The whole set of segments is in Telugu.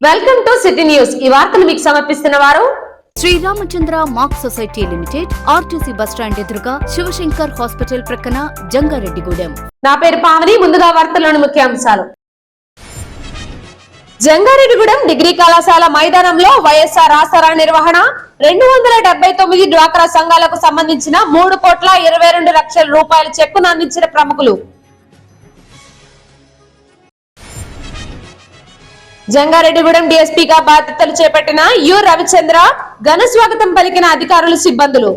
Welcome to city news. ఈ వార్తను మీకు సమర్పిస్తున్న వారు Sriramachandra Mark Society Limited, RTC bus stand ఎదురుగా, శివశంకర్ హాస్పిటల్ ప్రక్కన, జంగారెడ్డిగూడెం. నా పేరు పావని. ముందుగా వార్తల్లోని ముఖ్యాంశాలు. జంగారెడ్డిగూడెం డిగ్రీ కళాశాల మైదానంలో వైఎస్ఆర్ ఆసరా నిర్వహణ. 279 డ్వాక్రా సంఘాలకు సంబంధించిన 3,22,00,000 రూపాయల చెక్కును అందించిన ప్రముఖులు. జంగారెడ్డిగూడెం డీఎస్పీగా బాధ్యతలు చేపట్టిన యు రవిచంద్ర ఘన స్వాగతం పలికిన అధికారులు, సిబ్బందులు.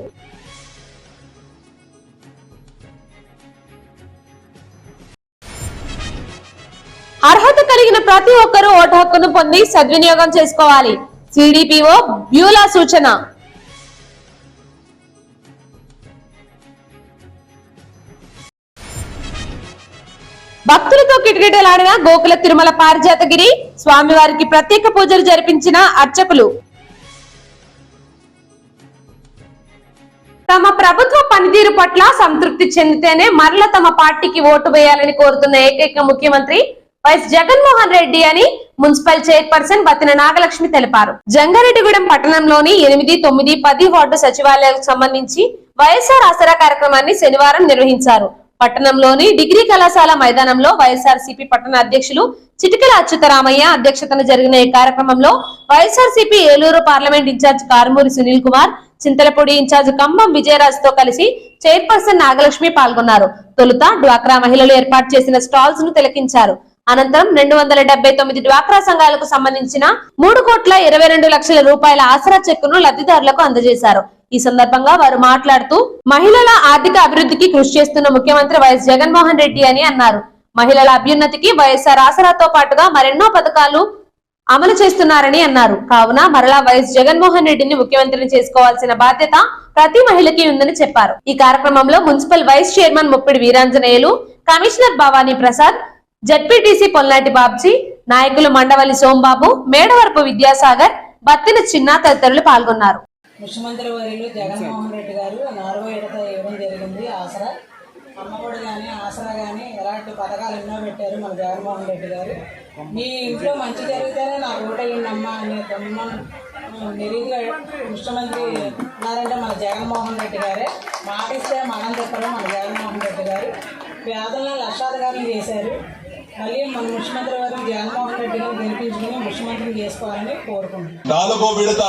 అర్హత కలిగిన ప్రతి ఒక్కరూ ఓటు హక్కును పొంది సద్వినియోగం చేసుకోవాలి. సిడిపిఓ బ్యూలా సూచన. భక్తులతో కిటకిటలాడిన గోకుల తిరుమల పారిజాతగిరి. స్వామివారికి ప్రత్యేక పూజలు జరిపించిన అర్చకులు. తమ ప్రభుత్వ పనితీరు పట్ల సంతృప్తి చెందితేనే మరల తమ పార్టీకి ఓటు వేయాలని కోరుతున్న ఏకైక ముఖ్యమంత్రి వైఎస్ జగన్మోహన్ రెడ్డి అని మున్సిపల్ చైర్పర్సన్ బత్తిన నాగలక్ష్మి తెలిపారు. జంగారెడ్డిగూడెం పట్టణంలోని 8, 9, 10 వార్డు సచివాలయాలకు సంబంధించి వైఎస్ఆర్ ఆసరా కార్యక్రమాన్ని శనివారం నిర్వహించారు. పట్టణంలోని డిగ్రీ కళాశాల మైదానంలో వైఎస్ఆర్సీపీ పట్టణ అధ్యక్షులు చిటికల అచ్యుతరామయ్య అధ్యక్షతన జరిగిన ఈ కార్యక్రమంలో YSRCP Eluru parliament incharge Karumuri Sunil Kumar, Chintalapudi incharge Kambam Vijayaraj తో కలిసి చైర్పర్సన్ నాగలక్ష్మి పాల్గొన్నారు. తొలుత డ్వాక్రా మహిళలు ఏర్పాటు చేసిన స్టాల్స్ ను తిలకించారు. అనంతరం 279 డ్వాక్రా సంఘాలకు సంబంధించిన 3,22,00,000 రూపాయల ఆసరా చెక్కును లబ్ధిదారులకు అందజేశారు. ఈ సందర్భంగా వారు మాట్లాడుతూ మహిళల ఆర్థిక అభివృద్ధికి కృషి చేస్తున్న ముఖ్యమంత్రి వైఎస్ జగన్మోహన్ రెడ్డి అని అన్నారు. మహిళల అభ్యున్నతికి వైఎస్ఆర్ ఆసరాతో పాటుగా మరెన్నో పథకాలు అమలు చేస్తున్నారని అన్నారు. కావున మరలా వైఎస్ జగన్మోహన్ రెడ్డిని ముఖ్యమంత్రిని చేసుకోవాల్సిన బాధ్యత ప్రతి మహిళకి ఉందని చెప్పారు. ఈ కార్యక్రమంలో municipal vice chairman Muppidi Veeranjaneyulu, commissioner Bhavani Prasad, ZPTC Pollati Babji, నాయకులు మండవల్లి సోంబాబు, మేడవరపు విద్యాసాగర్, బత్తిన చిన్న తదితరులు పాల్గొన్నారు. ముఖ్యమంత్రి వర్యులు జగన్మోహన్ రెడ్డి గారు 4వ విడత ఇవ్వడం జరిగింది. ఆసరా, అమ్మఒడి కానీ ఆసరా కానీ ఎలాంటి పథకాలు ఎన్నో పెట్టారు మన జగన్మోహన్ రెడ్డి గారు. మీ ఇంట్లో మంచి జరిగితేనే నాకు ఓటయ్యిందమ్మా అనే నిరీగా ముఖ్యమంత్రి ఉన్నారంటే మన జగన్మోహన్ రెడ్డి గారే. మాటిస్తే మనం చెప్పడం మన జగన్మోహన్ రెడ్డి గారు. పేదలను లక్షాధికారులు చేశారు. మళ్ళీ మన ముఖ్యమంత్రి వారు జగన్మోహన్ రెడ్డి గారు గెలిపించుకుని ముఖ్యమంత్రిని చేసుకోవాలని కోరుకుంటున్నాం. 4వ విడత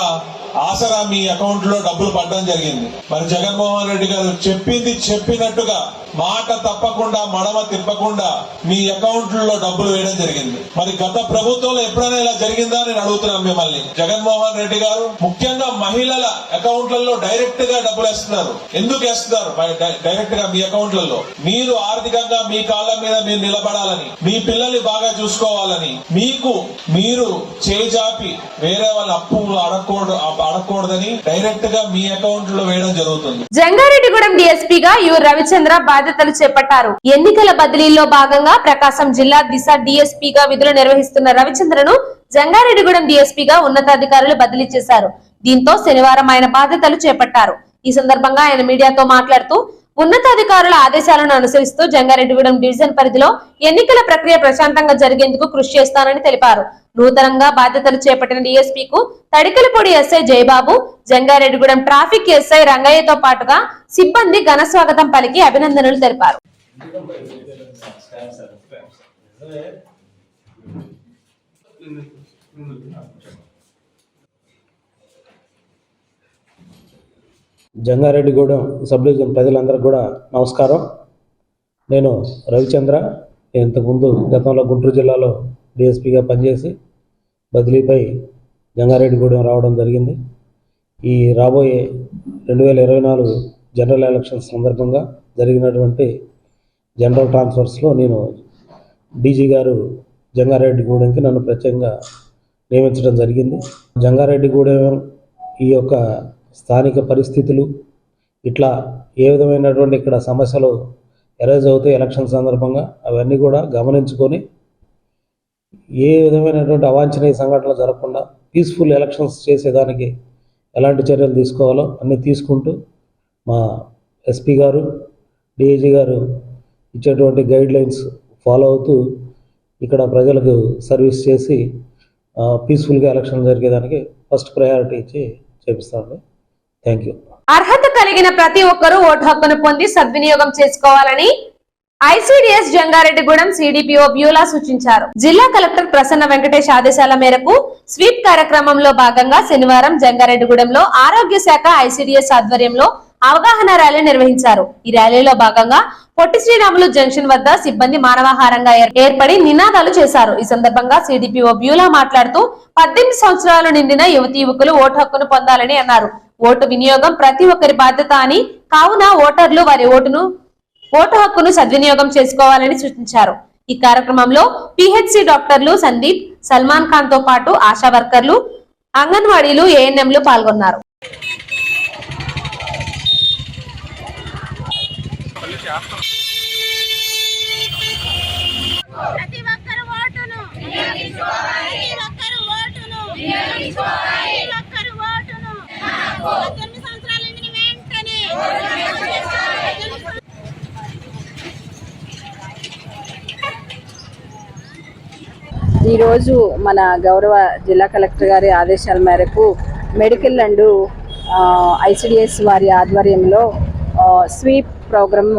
ఆసరా మీ అకౌంట్ లో డబ్బులు పడడం జరిగింది. మరి జగన్మోహన్ రెడ్డి గారు చెప్పింది చెప్పినట్టుగా మాట తప్పకుండా మడమ తిప్పకుండా మీ అకౌంట్ లో డబ్బులు వేయడం జరిగింది. మరి గత ప్రభుత్వంలో ఎప్పుడైనా ఇలా జరిగిందా నేను అడుగుతున్నాను మిమ్మల్ని. జగన్మోహన్ రెడ్డి గారు ముఖ్యంగా మహిళల అకౌంట్లలో డైరెక్ట్ గా డబ్బులు వేస్తున్నారు. ఎందుకు వేస్తున్నారు డైరెక్ట్ గా మీ అకౌంట్లలో? మీరు ఆర్థికంగా మీ కాళ్ళ మీద మీరు నిలబడాలని, మీ పిల్లల్ని బాగా చూసుకోవాలని, మీరు చేజాపి వేరే వాళ్ళ అప్పు అడగకూడదని డైరెక్ట్ గా మీ అకౌంట్ లో వేయడం జరుగుతుంది. జంగారెడ్డిగూడెం డీఎస్పీగా యు రవిచంద్ర బాధ్యతలు చేపట్టారు. ఎన్నికల బదిలీలో భాగంగా ప్రకాశం జిల్లా దిశ డీఎస్పీగా విధులు నిర్వహిస్తున్న రవిచంద్రను జంగారెడ్డిగూడెం డీఎస్పీగా ఉన్నతాధికారులు బదిలీ చేశారు. దీంతో శనివారం ఆయన బాధ్యతలు చేపట్టారు. ఈ సందర్భంగా ఆయన మీడియాతో మాట్లాడుతూ ఉన్నతాధికారుల ఆదేశాలను అనుసరిస్తూ జంగారెడ్డిగూడెం డివిజన్ పరిధిలో ఎన్నికల ప్రక్రియ ప్రశాంతంగా జరిగేందుకు కృషి చేస్తానని తెలిపారు. నూతనంగా బాధ్యతలు చేపట్టిన డీఎస్పీకు Tadikalapudi SI Jayababu, Jangareddygudem traffic SI రంగయ్యతో పాటుగా సిబ్బంది ఘన స్వాగతం పలికి అభినందనలు తెలిపారు. జంగారెడ్డిగూడెం సబ్ డివిజన్ ప్రజలందరికీ కూడా నమస్కారం. నేను రవిచంద్ర. ఇంతకుముందు గతంలో గుంటూరు జిల్లాలో డిఎస్పీగా పనిచేసి బదిలీపై జంగారెడ్డిగూడెం రావడం జరిగింది. ఈ రాబోయే 2024 జనరల్ ఎలక్షన్స్ సందర్భంగా జరిగినటువంటి జనరల్ ట్రాన్స్ఫర్స్లో నేను డీజీ గారు జంగారెడ్డిగూడెంకి నన్ను ప్రత్యేకంగా నియమించడం జరిగింది. జంగారెడ్డిగూడెం ఈ యొక్క స్థానిక పరిస్థితులు ఇట్లా ఏ విధమైనటువంటి ఇక్కడ సమస్యలు ఎరైజ్ అవుతాయి ఎలక్షన్ సందర్భంగా అవన్నీ కూడా గమనించుకొని ఏ విధమైనటువంటి అవాంఛనీయ సంఘటనలు జరగకుండా పీస్ఫుల్ ఎలక్షన్స్ చేసేదానికి ఎలాంటి చర్యలు తీసుకోవాలో అన్నీ తీసుకుంటూ మా ఎస్పీ గారు, డిఐజీ గారు ఇచ్చేటువంటి గైడ్ లైన్స్ ఫాలో అవుతూ ఇక్కడ ప్రజలకు సర్వీస్ చేసి పీస్ఫుల్గా ఎలక్షన్ జరిగేదానికి ఫస్ట్ ప్రయారిటీ ఇచ్చి చేపిస్తామండి. Thank you. అర్హత కలిగిన ప్రతి ఒక్కరూ ఓటు హక్కును పొంది సద్వినియోగం చేసుకోవాలని ఐసిడిఎస్ జంగారెడ్డిగూడెం సిడిపిఓ బ్యూలా సూచించారు. జిల్లా కలెక్టర్ ప్రసన్న వెంకటేష్ ఆదేశాల మేరకు స్వీప్ కార్యక్రమంలో భాగంగా శనివారం జంగారెడ్డిగూడెంలో ఆరోగ్య శాఖ ఐసిడిఎస్ ఆధ్వర్యంలో అవగాహన ర్యాలీ నిర్వహించారు. ఈ ర్యాలీలో భాగంగా పొట్టి శ్రీరాములు జంక్షన్ వద్ద సిబ్బంది మానవాహారంగా ఏర్పడి నినాదాలు చేశారు. ఈ సందర్భంగా సిడిపిఓ బ్యూలా మాట్లాడుతూ 18 సంవత్సరాలు నిండిన యువతీ యువకులు ఓటు హక్కును పొందాలని అన్నారు. ఓటు వినియోగం ప్రతి ఒక్కరి బాధ్యత అని, కావున ఓటర్లు వారి ఓటు హక్కును సద్వినియోగం చేసుకోవాలని సూచించారు. ఈ కార్యక్రమంలో పిహెచ్సి డాక్టర్లు సందీప్, సల్మాన్ ఖాన్ తో పాటు ఆశా వర్కర్లు, అంగన్వాడీలు, ఏఎన్ఎంలు పాల్గొన్నారు. ప్రతి ఒక్కరు ఓటును వినియోగించుకోవాలి. ప్రతి ఒక్కరు ఓటును వినియోగించుకోవాలి. ప్రతి ఒక్కరు ఓటును 18 సంవత్సరాల నుండి వెంటనే ఈరోజు మన గౌరవ జిల్లా కలెక్టర్ గారి ఆదేశాల మేరకు మెడికల్ అండ్ ఐసిడిఎస్ వారి ఆధ్వర్యంలో స్వీప్ ప్రోగ్రామ్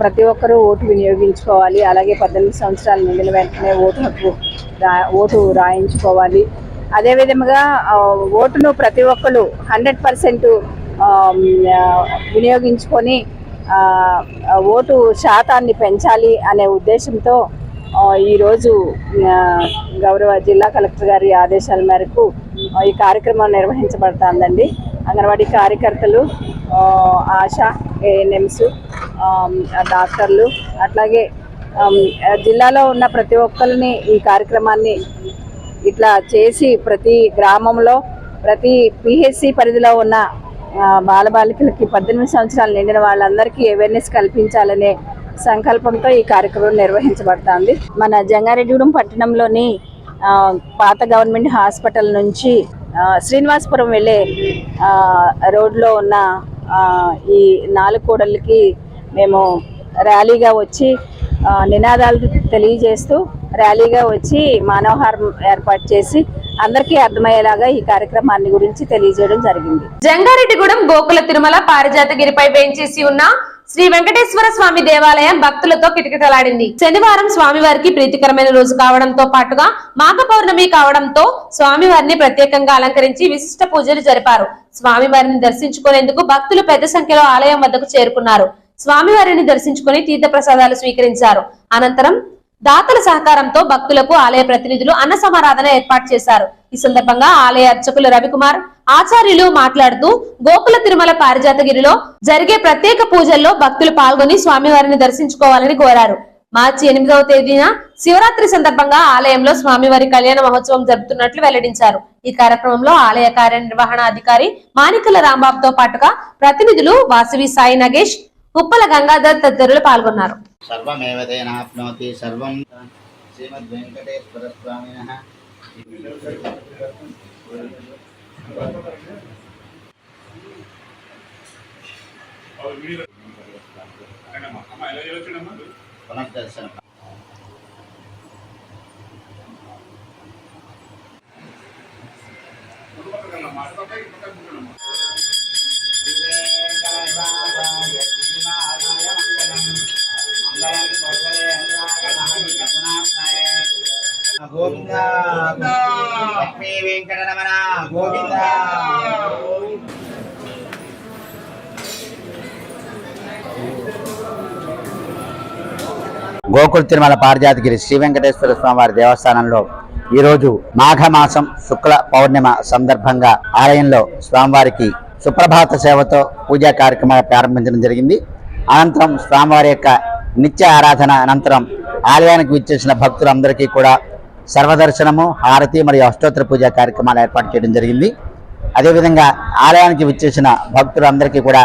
ప్రతి ఒక్కరూ ఓటు వినియోగించుకోవాలి. అలాగే 18 సంవత్సరాలు నిండిన వెంటనే ఓటు రాయించుకోవాలి. అదేవిధంగా ఓటును ప్రతి ఒక్కరు 100% వినియోగించుకొని ఓటు శాతాన్ని పెంచాలి అనే ఉద్దేశంతో ఈరోజు గౌరవ జిల్లా కలెక్టర్ గారి ఆదేశాల మేరకు ఈ కార్యక్రమం నిర్వహించబడుతుందండి. అంగన్వాడీ కార్యకర్తలు, ఆశా, ఏఎన్ఎంస్, డాక్టర్లు, అట్లాగే జిల్లాలో ఉన్న ప్రతి ఒక్కరిని ఈ కార్యక్రమాన్ని ఇట్లా చేసి ప్రతి గ్రామంలో ప్రతి పిహెచ్సి పరిధిలో ఉన్న బాలబాలికలకి 18 సంవత్సరాలు నిండిన వాళ్ళందరికీ అవేర్నెస్ కల్పించాలనే సంకల్పంతో ఈ కార్యక్రమం నిర్వహించబడుతుంది. మన జంగారెడ్డిగూడెం పట్టణంలోని పాత గవర్నమెంట్ హాస్పిటల్ నుంచి శ్రీనివాసపురం వెళ్ళే రోడ్లో ఉన్న ఈ 4 కూడళ్ళకి మేము ర్యాలీగా వచ్చి నినాదాలు తెలియజేస్తూ ర్యాలీగా వచ్చి మానవహారం ఏర్పాటు చేసి అందరికీ అర్థమయ్యేలాగా ఈ కార్యక్రమాన్ని గురించి తెలియజేయడం జరిగింది. జంగారెడ్డిగూడెం గోకుల తిరుమల పారిజాతగిరిపై వేంచేసి ఉన్న శ్రీ వెంకటేశ్వర స్వామి దేవాలయం భక్తులతో కిటకిటలాడింది. శనివారం స్వామివారికి ప్రీతికరమైన రోజు కావడంతో పాటుగా మాఘ పౌర్ణమి కావడంతో స్వామివారిని ప్రత్యేకంగా అలంకరించి విశిష్ట పూజలు జరిపారు. స్వామివారిని దర్శించుకునేందుకు భక్తులు పెద్ద సంఖ్యలో ఆలయం వద్దకు చేరుకున్నారు. స్వామివారిని దర్శించుకుని తీర్థ ప్రసాదాలు స్వీకరించారు. అనంతరం దాతల సహకారంతో భక్తులకు ఆలయ ప్రతినిధులు అన్న సమారాధన ఏర్పాటు చేశారు. ఈ సందర్భంగా ఆలయ అర్చకులు రవికుమార్, ఆచార్యులు మాట్లాడుతూ గోకుల తిరుమల పారిజాతగిరిలో జరిగే ప్రత్యేక పూజల్లో భక్తులు పాల్గొని స్వామివారిని దర్శించుకోవాలని కోరారు. మార్చి 8వ తేదీన శివరాత్రి సందర్భంగా ఆలయంలో స్వామివారి కళ్యాణ మహోత్సవం జరుపుతున్నట్లు వెల్లడించారు. ఈ కార్యక్రమంలో ఆలయ కార్యనిర్వహణ అధికారి మాణికల రాంబాబుతో పాటుగా ప్రతినిధులు వాసవి సాయి నగేష్, ఉప్పల గంగాధర్ తదితరులు పాల్గొన్నారు. సర్వమేవతేనాప్నోతి సర్వం శ్రీమద్ వెంకటేశ్వర స్వామినః. పునర్దర్శనం. గోవింద లక్ష్మీ వెంకటరమణ గోవింద. గోకుల తిరుమల పారిజాతగిరి శ్రీ వెంకటేశ్వర స్వామివారి దేవస్థానంలో ఈరోజు మాఘమాసం శుక్ల పౌర్ణిమ సందర్భంగా ఆలయంలో స్వామివారికి సుప్రభాత సేవతో పూజా కార్యక్రమాలు ప్రారంభించడం జరిగింది. అనంతరం స్వామివారి యొక్క నిత్య ఆరాధన అనంతరం ఆలయానికి విచ్చేసిన భక్తులందరికీ కూడా సర్వదర్శనము, హారతి మరియు అష్టోత్తర పూజా కార్యక్రమాలు ఏర్పాటు చేయడం జరిగింది. అదేవిధంగా ఆలయానికి విచ్చేసిన భక్తులందరికీ కూడా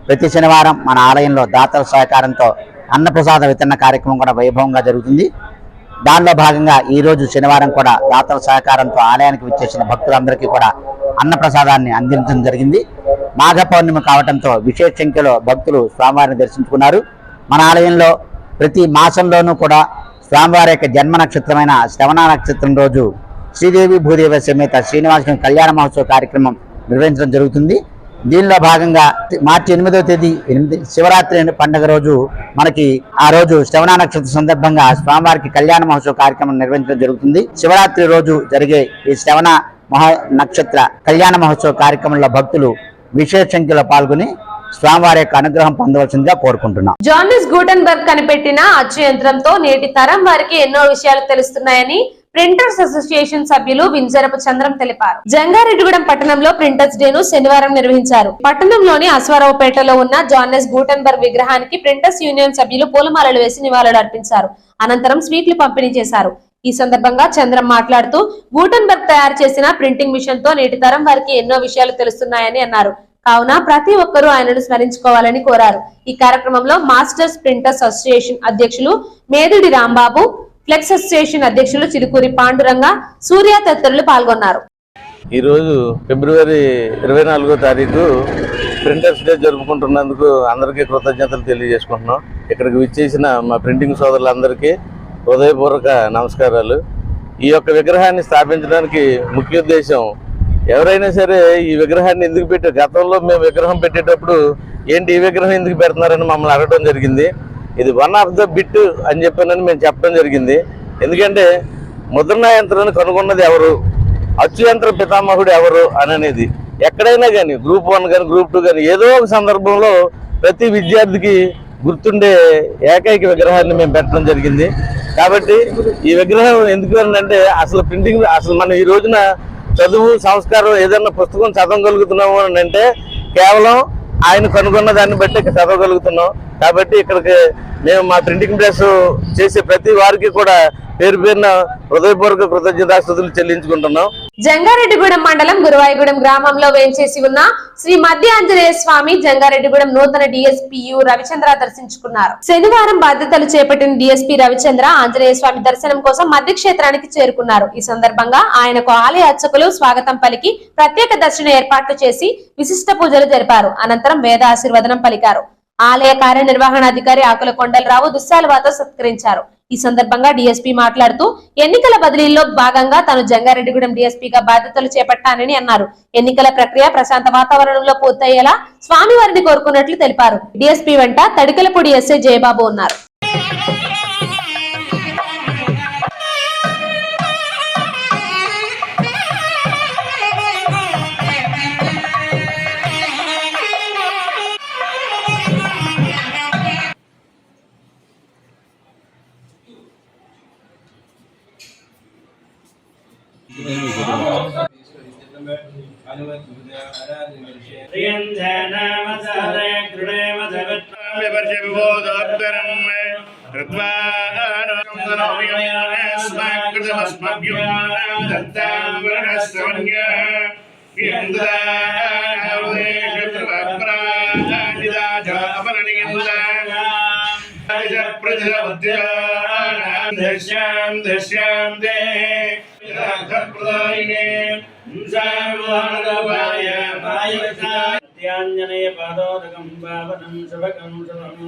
ప్రతి శనివారం మన ఆలయంలో దాతల సహకారంతో అన్నప్రసాద వితరణ కార్యక్రమం కూడా వైభవంగా జరుగుతుంది. దానిలో భాగంగా ఈరోజు శనివారం కూడా దాతల సహకారంతో ఆలయానికి విచ్చేసిన భక్తులందరికీ కూడా అన్నప్రసాదాన్ని అందించడం జరిగింది. మాఘ పౌర్ణిమ కావడంతో విశేష సంఖ్యలో భక్తులు స్వామివారిని దర్శించుకున్నారు. మన ఆలయంలో ప్రతి మాసంలోనూ కూడా స్వామివారి యొక్క జన్మ నక్షత్రమైన శ్రవణ నక్షత్రం రోజు శ్రీదేవి భూదేవి సమేత శ్రీనివాస కళ్యాణ మహోత్సవ కార్యక్రమం నిర్వహించడం జరుగుతుంది. దీనిలో భాగంగా మార్చి 8వ తేదీ శివరాత్రి పండుగ రోజు మనకి ఆ రోజు శ్రవణ నక్షత్ర సందర్భంగా స్వామివారికి కళ్యాణ మహోత్సవ కార్యక్రమం నిర్వహించడం జరుగుతుంది. శివరాత్రి రోజు జరిగే ఈ శ్రవణ నక్షత్ర కళ్యాణ మహోత్సవ కార్యక్రమంలో భక్తులు విశేష సంఖ్యలో పాల్గొని స్వామివారి యొక్క అనుగ్రహం పొందవలసిందిగా కోరుకుంటున్నాం. జానెస్ గూటెన్బర్గ్ కనిపెట్టిన అచ్చు యంత్రంతో నేటి తరం వారికి ఎన్నో విషయాలు తెలుస్తున్నాయని ప్రింటర్స్ అసోసియేషన్ సభ్యులు వింజరపు చంద్రం తెలిపారు. జంగారెడ్డిగూడెం పట్టణంలో ప్రింటర్స్ డేను శనివారం నిర్వహించారు. పట్టణంలోని అశ్వారావుపేటలో ఉన్న జానెస్ గూటెన్బర్గ్ విగ్రహానికి ప్రింటర్స్ యూనియన్ సభ్యులు పూలమాలలు వేసి నివాళులు అర్పించారు. అనంతరం స్వీట్లు పంపిణీ చేశారు. ఈ సందర్భంగా చంద్రం మాట్లాడుతూ గూటెన్బర్గ్ తయారు చేసిన ప్రింటింగ్ మిషన్ తో నేటి తరం వారికి ఎన్నో విషయాలు తెలుస్తున్నాయని అన్నారు. కావున ప్రతి ఒక్కరూ ఆయనను స్మరించుకోవాలని కోరారు. ఈ కార్యక్రమంలో మాస్టర్స్ ప్రింటర్స్ అసోసియేషన్ అధ్యక్షులు మేదిడి రాంబాబు, ఫ్లెక్స్ అసోసియేషన్ అధ్యక్షులు చిలుకూరి పాండురంగ, సూర్య తదితరులు పాల్గొన్నారు. ఈరోజు ఫిబ్రవరి 24వ తారీఖు ప్రింటర్స్ డే జరుపుకుంటున్నందుకు అందరికీ కృతజ్ఞతలు తెలియజేసుకుంటున్నాం. ఇక్కడికి విచ్చేసిన మా ప్రింటింగ్ సోదరులందరికీ హృదయపూర్వక నమస్కారాలు. ఈ యొక్క విగ్రహాన్ని స్థాపించడానికి ముఖ్య ఉద్దేశం, ఎవరైనా సరే ఈ విగ్రహాన్ని ఎందుకు పెట్టారు, గతంలో మేము విగ్రహం పెట్టేటప్పుడు ఏంటి ఈ విగ్రహం ఎందుకు పెడుతున్నారని మమ్మల్ని అడగడం జరిగింది. ఇది వన్ ఆఫ్ ద బిట్ అని చెప్పానని మేము చెప్పడం జరిగింది. ఎందుకంటే ముద్రణ యంత్రాన్ని కనుగొన్నది ఎవరు, అచ్చు యంత్ర పితామహుడు ఎవరు అనేది ఎక్కడైనా కానీ గ్రూప్ 1 కానీ గ్రూప్ 2 కానీ ఏదో ఒక సందర్భంలో ప్రతి విద్యార్థికి గుర్తుండే ఏకైక విగ్రహాన్ని మేము పెట్టడం జరిగింది. కాబట్టి ఈ విగ్రహం ఎందుకు అంటే అసలు ప్రింటింగ్, అసలు మనం ఈ రోజున చదువు సంస్కారం ఏదైనా పుస్తకం చదవగలుగుతున్నాము అని అంటే కేవలం ఆయన కనుగొన్న దాన్ని బట్టి ఇక్కడ చదవగలుగుతున్నాం. కాబట్టి ఇక్కడికి మేము మా ప్రింటింగ్ ప్రెస్ చేసే ప్రతి వారికి కూడా పేరు పేరున హృదయపూర్వక కృతజ్ఞతాస్తుతులు చెల్లించుకుంటున్నాం. జంగారెడ్డిగూడెం మండలం గురువాయిగూడెం గ్రామంలో వేంచేసి ఉన్న శ్రీ మధ్య ఆంజనేయ స్వామి జంగారెడ్డిగూడెం నూతన డిఎస్పీయు రవిచంద్ర దర్శించుకున్నారు. శనివారం బాధ్యతలు చేపట్టిన డిఎస్పీ రవిచంద్ర ఆంజనేయ స్వామి దర్శనం కోసం మధ్య క్షేత్రానికి చేరుకున్నారు. ఈ సందర్భంగా ఆయనకు ఆలయ అర్చకులు స్వాగతం పలికి ప్రత్యేక దర్శన ఏర్పాట్లు చేసి విశిష్ట పూజలు జరిపారు. అనంతరం వేద ఆశీర్వదనం పలికారు. ఆలయ కార్యనిర్వహణాధికారి ఆకుల కొండలరావు దుస్సాలువాతో సత్కరించారు. ఈ సందర్భంగా డిఎస్పీ మాట్లాడుతూ ఎన్నికల బదిలీల్లో భాగంగా తాను జంగారెడ్డిగూడెం డిఎస్పీగా బాధ్యతలు చేపట్టానని అన్నారు. ఎన్నికల ప్రక్రియ ప్రశాంత వాతావరణంలో పూర్తయ్యేలా స్వామివారిని కోరుకున్నట్లు తెలిపారు. డిఎస్పీ వెంట తడికలపూడి ఎస్ఐ జయబాబు ఉన్నారు. ధ్యాన్జనయ పాదోదకం పావనం శుభకం శుభం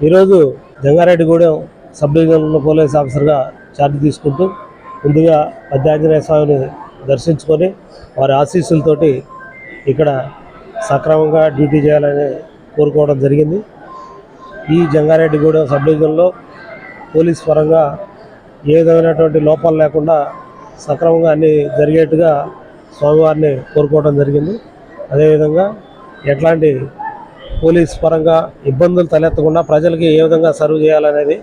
ఈరోజు జంగారెడ్డిగూడెం సబ్ డివిజన్లో పోలీస్ ఆఫీసర్గా ఛార్జ్ తీసుకుంటూ ముందుగా మధ్య ఆంజనేయ స్వామిని దర్శించుకొని వారి ఆశీస్సులతోటి ఇక్కడ సక్రమంగా డ్యూటీ చేయాలని కోరుకోవడం జరిగింది. ఈ జంగారెడ్డిగూడెం సబ్ డివిజన్లో పోలీస్ పరంగా ఏ విధమైనటువంటి లోపాలు లేకుండా సక్రమంగా అన్నీ జరిగేట్టుగా స్వామివారిని కోరుకోవడం జరిగింది. అదేవిధంగా ఎట్లాంటి పోలీస్ పరంగా ఇబ్బందులు తలెత్తకుండా ప్రజలకి ఏ విధంగా సర్వ్ చేయాలనేది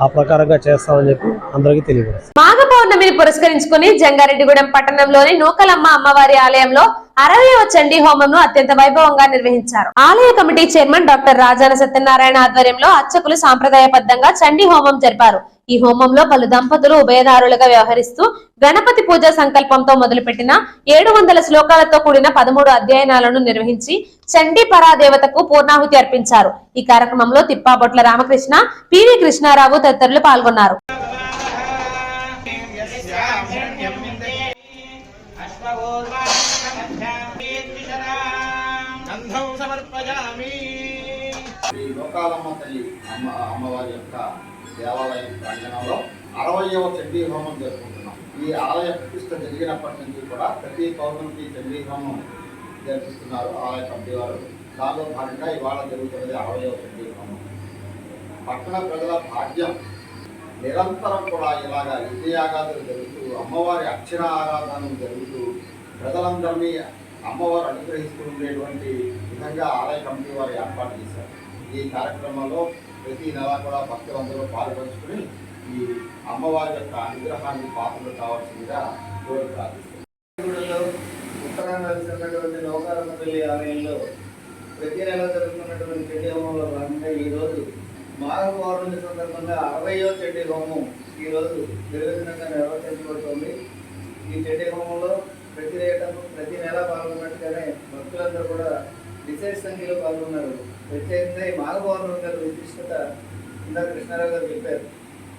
ఆ ప్రకారంగా చేస్తామని చెప్పి అందరికీ తెలియజేస్తాం. మాఘ పౌర్ణమిని పురస్కరించుకుని జంగారెడ్డిగూడెం పట్టణంలోని నూకలమ్మ అమ్మవారి ఆలయంలో 60వ చండీ హోమంను అత్యంత వైభవంగా నిర్వహించారు. ఆలయ committee chairman doctor Rajana Satyanarayana ఆధ్వర్యంలో అర్చకులు సాంప్రదాయబద్ధంగా చండీ హోమం జరిపారు. ఈ హోమంలో పలు దంపతులు ఉభయదారులుగా వ్యవహరిస్తూ గణపతి పూజ సంకల్పంతో మొదలుపెట్టిన 700 శ్లోకాలతో కూడిన 13 అధ్యయనాలను నిర్వహించి చండీ పరాదేవతకు పూర్ణాహుతి అర్పించారు. ఈ కార్యక్రమంలో తిప్పాబొట్ల రామకృష్ణ, పివి కృష్ణారావు తదితరులు పాల్గొన్నారు. లోకాలమ్మ తల్లి అమ్మవారి యొక్క దేవాలయం ప్రాంగణంలో 60వ చండీ హోమం జరుపుకుంటున్నాం. ఈ ఆలయ ప్రతిష్ట జరిగినప్పటి నుంచి కూడా ప్రతి పౌర్ణమికి చండీ హోమం జరిపిస్తున్నారు ఆలయ కమిటీ వారు. దానిలో భాగంగా ఇవాళ జరుగుతున్నది 60వ చండీ హోమం. పట్టణ ప్రజల భాగ్యం నిరంతరం కూడా ఇలాగా యజ్ఞయాగాదులు జరుగుతూ అమ్మవారి అక్షర ఆరాధనలు జరుగుతూ ప్రజలందరినీ అమ్మవారు అనుగ్రహిస్తూ ఉండేటువంటి విధంగా ఆలయ కమిటీ వారు ఏర్పాటు చేశారు. ఈ కార్యక్రమంలో ప్రతి నెల కూడా భక్తులందరూ పాల్పంచుకుని ఈ అమ్మవారి యొక్క అనుగ్రహానికి పాత్రలు కావాల్సిందిగా కోరి ప్రార్థిస్తున్నారు. ఉత్తరాంధ్ర వెళ్తున్నటువంటి లోకాలమ్మ తల్లి ఆలయంలో ప్రతి నెల జరుగుతున్నటువంటి చండీ హోమంలో భాగంగా ఈరోజు మాఘ పౌర్ణమి సందర్భంగా 60వ చండీ హోమం ఈరోజు నిర్విఘ్నంగా నిర్వర్తించబడుతుంది. ఈ చండీ హోమంలో ప్రతి నెల పాల్గొన్నట్టుగానే భక్తులందరూ కూడా విశేష సంఖ్యలో పాల్గొన్నారు. ప్రత్యేకంగా ఈ మాఘ పౌర్ణమి గారి విశిష్టత ఇందాక కృష్ణారావు గారు చెప్పారు.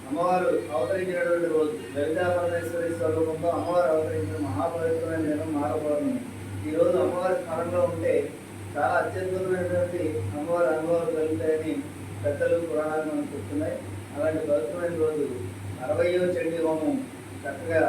అమ్మవారు అవతరించినటువంటి రోజు లలితా పరమేశ్వరి స్వరూపంలో అమ్మవారు అవతరించిన మహాపవిత్రమైన దినం మాఘ పౌర్ణమి. ఈరోజు అమ్మవారి స్థానంలో ఉంటే చాలా అత్యద్భుతమైనటువంటి అమ్మవారి అనుభవాలు కలుగుతాయని పెద్దలు పురాణాలు మనకు చెప్తున్నాయి. అలాంటి పవిత్రమైన రోజు 60వ చండీ హోమం చక్కగా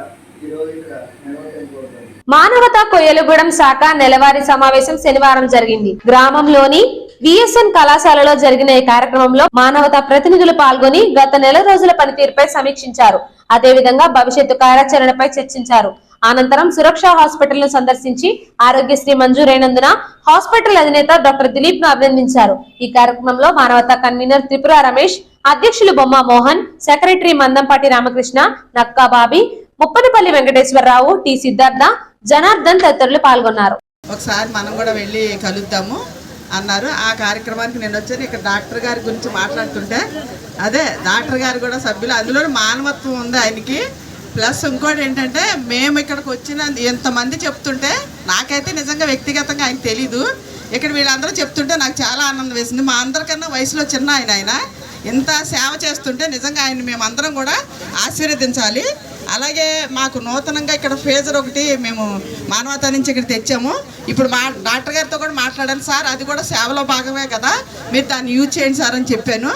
ఈ రోజు ఇక్కడ నిర్వహించబడుతుంది. మానవతా కొయ్యలగూడెం శాఖ నెలవారీ సమావేశం శనివారం జరిగింది. గ్రామంలోని విఎస్ఎన్ కళాశాలలో జరిగిన ఈ కార్యక్రమంలో మానవతా ప్రతినిధులు పాల్గొని గత నెల రోజుల పనితీరుపై సమీక్షించారు. అదేవిధంగా భవిష్యత్తు కార్యాచరణపై చర్చించారు. అనంతరం సురక్ష హాస్పిటల్ ను సందర్శించి ఆరోగ్యశ్రీ మంజూరైనందున హాస్పిటల్ అధినేత డాక్టర్ దిలీప్ ను అభినందించారు. ఈ కార్యక్రమంలో మానవతా కన్వీనర్ త్రిపుర రమేష్, అధ్యక్షులు బొమ్మ మోహన్, సెక్రటరీ మందంపాటి రామకృష్ణ, నక్కా బాబీ, ముప్పనపల్లి వెంకటేశ్వరరావు, టి సిద్ధార్థ, జనార్దన్ తదితరులు పాల్గొన్నారు. ఒకసారి మనం కూడా వెళ్ళి కలుద్దాము అన్నారు. ఆ కార్యక్రమానికి నేను వచ్చాను. ఇక్కడ డాక్టర్ గారి గురించి మాట్లాడుతుంటే అదే డాక్టర్ గారు కూడా సభ్యులు, అందులో మానవత్వం ఉంది ఆయనకి. ప్లస్ ఇంకోటి ఏంటంటే మేము ఇక్కడికి వచ్చిన ఎంతమంది చెప్తుంటే నాకైతే నిజంగా వ్యక్తిగతంగా ఆయన తెలీదు. ఇక్కడ వీళ్ళందరూ చెప్తుంటే నాకు చాలా ఆనందం వేసింది. మా అందరికన్నా వయసులో చిన్న ఆయన ఇంత సేవ చేస్తుంటే నిజంగా ఆయన మేమందరం కూడా ఆశీర్వదించాలి. అలాగే మాకు నూతనంగా ఇక్కడ ఫేజర్ ఒకటి మేము మానవతా నుంచి ఇక్కడ తెచ్చాము. ఇప్పుడు మా డాక్టర్ గారితో కూడా మాట్లాడాను. సార్ అది కూడా సేవలో భాగమే కదా, మీరు దాన్ని యూజ్ చేయండి సార్ అని చెప్పాను.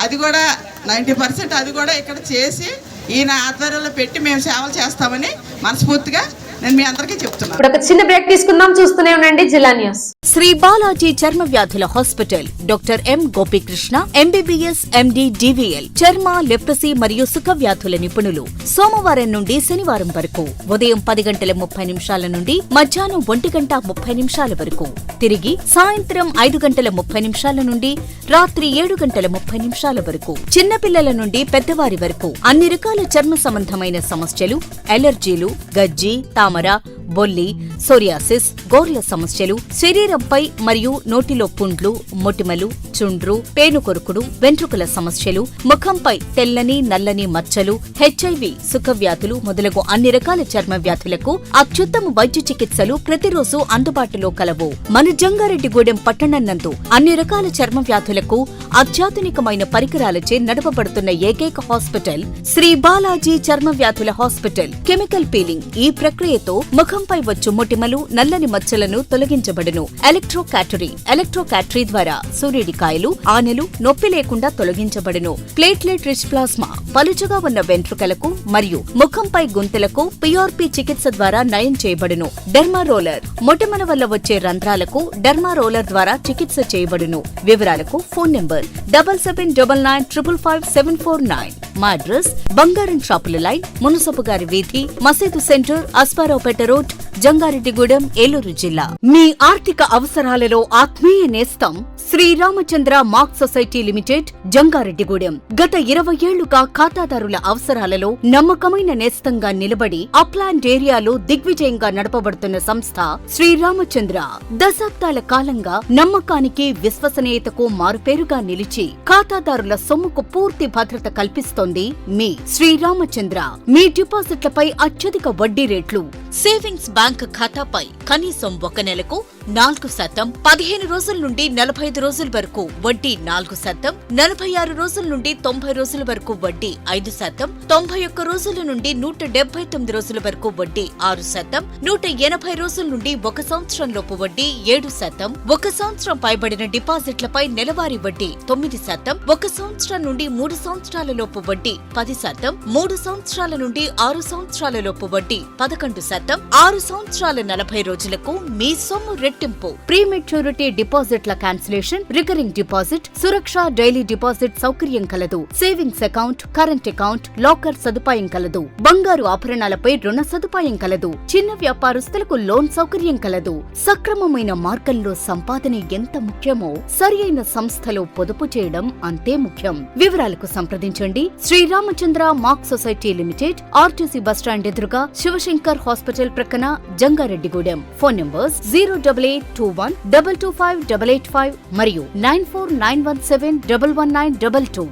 అది కూడా 90% అది కూడా ఇక్కడ చేసి ఈయన ఆధ్వర్యంలో పెట్టి మేము సేవలు చేస్తామని మనస్ఫూర్తిగా నేను మీ అందరికీ చెప్తున్నాను. ఇప్పుడు ఒక చిన్న బ్రేక్ తీసుకుందాం. చూస్తూనే ఉండండి జిల్లా న్యూస్. శ్రీ బాలాజీ చర్మ వ్యాధుల hospital doctor M Gopikrishna, MBBS, MD, DVL, చర్మ, లెప్రసీ మరియు సుఖ వ్యాధుల నిపుణులు. సోమవారం నుండి శనివారం వరకు ఉదయం 10:30 నుండి మధ్యాహ్నం 1:30 వరకు, తిరిగి సాయంత్రం 5:30 నుండి రాత్రి 7:30 వరకు. చిన్నపిల్లల నుండి పెద్దవారి వరకు అన్ని రకాల చర్మ సంబంధమైన సమస్యలు, ఎలర్జీలు, గజ్జి, తామర, బొల్లి, సోరియాసిస్, గోర్ల సమస్యలు, శరీరంపై మరియు నోటిలో పుండ్లు, మొటిమలు, చుండ్రు, పేనుకొరుకుడు, వెంట్రుకల సమస్యలు, ముఖంపై తెల్లని, నల్లని మచ్చలు, హెచ్ఐవి, సుఖవ్యాధులు మొదలగు అన్ని రకాల చర్మ వ్యాధులకు అత్యుత్తమ వైద్య చికిత్సలు ప్రతిరోజు అందుబాటులో కలవు. మన జంగారెడ్డిగూడెం పట్టణం నందు అన్ని రకాల చర్మ వ్యాధులకు అత్యాధునికమైన పరికరాలచే నడపబడుతున్న ఏకైక హాస్పిటల్ శ్రీ బాలాజీ చర్మ వ్యాధుల హాస్పిటల్. కెమికల్ పీలింగ్ ఈ ప్రక్రియతో ముఖంపై వచ్చు మొటిమలు, నల్లని మచ్చలను తొలగించబడును. ఎలక్ట్రోకాటరీ ద్వారా సూర్యుడికాయలు, ఆనెలు నొప్పి లేకుండా తొలగించబడును. ప్లేట్లెట్ రిచ్ ప్లాస్మా పలుచగా ఉన్న వెంట్రుకలకు మరియు ముఖంపై గుంతలకు పిఆర్పి చికిత్స ద్వారా నయం చేయబడును. డెర్మా రోలర్ మొటిమల వల్ల వచ్చే రంధ్రాలకు డెర్మా రోలర్ ద్వారా చికిత్స చేయబడును. వివరాలకు ఫోన్ నంబర్ 7799555749. మా అడ్రస్ బంగారం షాపుల లైన్, మునసపు గారి వీధి, మసీదు సెంటర్, అస్పారావుపేట రోడ్, జంగారెడ్డిగూడెం, ఏలూరు జిల్లా. మీ ఆర్థిక అవసరాలలో ఆత్మీయ నేస్తం Sriramachandra Mark Society Limited, Jangareddygudem. గత 20 ఏళ్లుగా ఖాతాదారుల అవసరాలలో నమ్మకమైన నేస్తంగా నిలబడి అప్లాండ్ ఏరియాలో దిగ్విజయంగా నడపబడుతున్న సంస్థ శ్రీరామచంద్ర. దశాబ్దాల కాలంగా నమ్మకానికి, విశ్వసనీయతకు మారుపేరుగా నిలిచి ఖాతాదారుల సొమ్ముకు పూర్తి భద్రత కల్పిస్తోంది మీ శ్రీరామచంద్ర. మీ డిపాజిట్లపై అత్యధిక వడ్డీ రేట్లు. సేవింగ్స్ బ్యాంక్ ఖాతాపై కనీసం 1 నెలకు 4%, 15 రోజుల నుండి 45 రోజుల వరకు వడ్డీ 4%, 46 రోజుల నుండి 90 రోజుల వరకు వడ్డీ 5%, 91 రోజుల నుండి 179 రోజుల వరకు వడ్డీ 6%, 180 రోజుల నుండి 1 సంవత్సరం లోపు వడ్డీ 7%, 1 సంవత్సరం పైబడిన డిపాజిట్లపై నెలవారీ వడ్డీ 9%, 1 సంవత్సరం నుండి 3 సంవత్సరాల లోపు వడ్డీ 10%, 3 సంవత్సరాల నుండి 6 సంవత్సరాల లోపు వడ్డీ 11%, 6 సంవత్సరాల 40 రోజులకు మీ సొమ్ము రెట్టింపు. ప్రీమెచ్యూరిటీ డిపాజిట్ల క్యాన్సిలేషన్, రికరింగ్ డిపాజిట్, సురక్ష డైలీ డిపాజిట్ సౌకర్యం కలదు. Savings account, current account, locker సదుపాయం కలదు. బంగారు ఆభరణాలపై రుణ సదుపాయం కలదు. చిన్న వ్యాపారస్తులకు లోన్ సౌకర్యం కలదు. సక్రమమైన మార్గంలో సంపాదన ఎంత ముఖ్యమో సరియైన సంస్థలో పొదుపు చేయడం అంతే ముఖ్యం. వివరాలకు సంప్రదించండి. Sriramachandra Mark Society Limited, RTC bus stand ఎదురుగా, శివశంకర్ హాస్పిటల్ ప్రక్కన, జంగారెడ్డిగూడెం. ఫోన్ నంబర్స్ 08821 225 885 మరియు 949171 11922.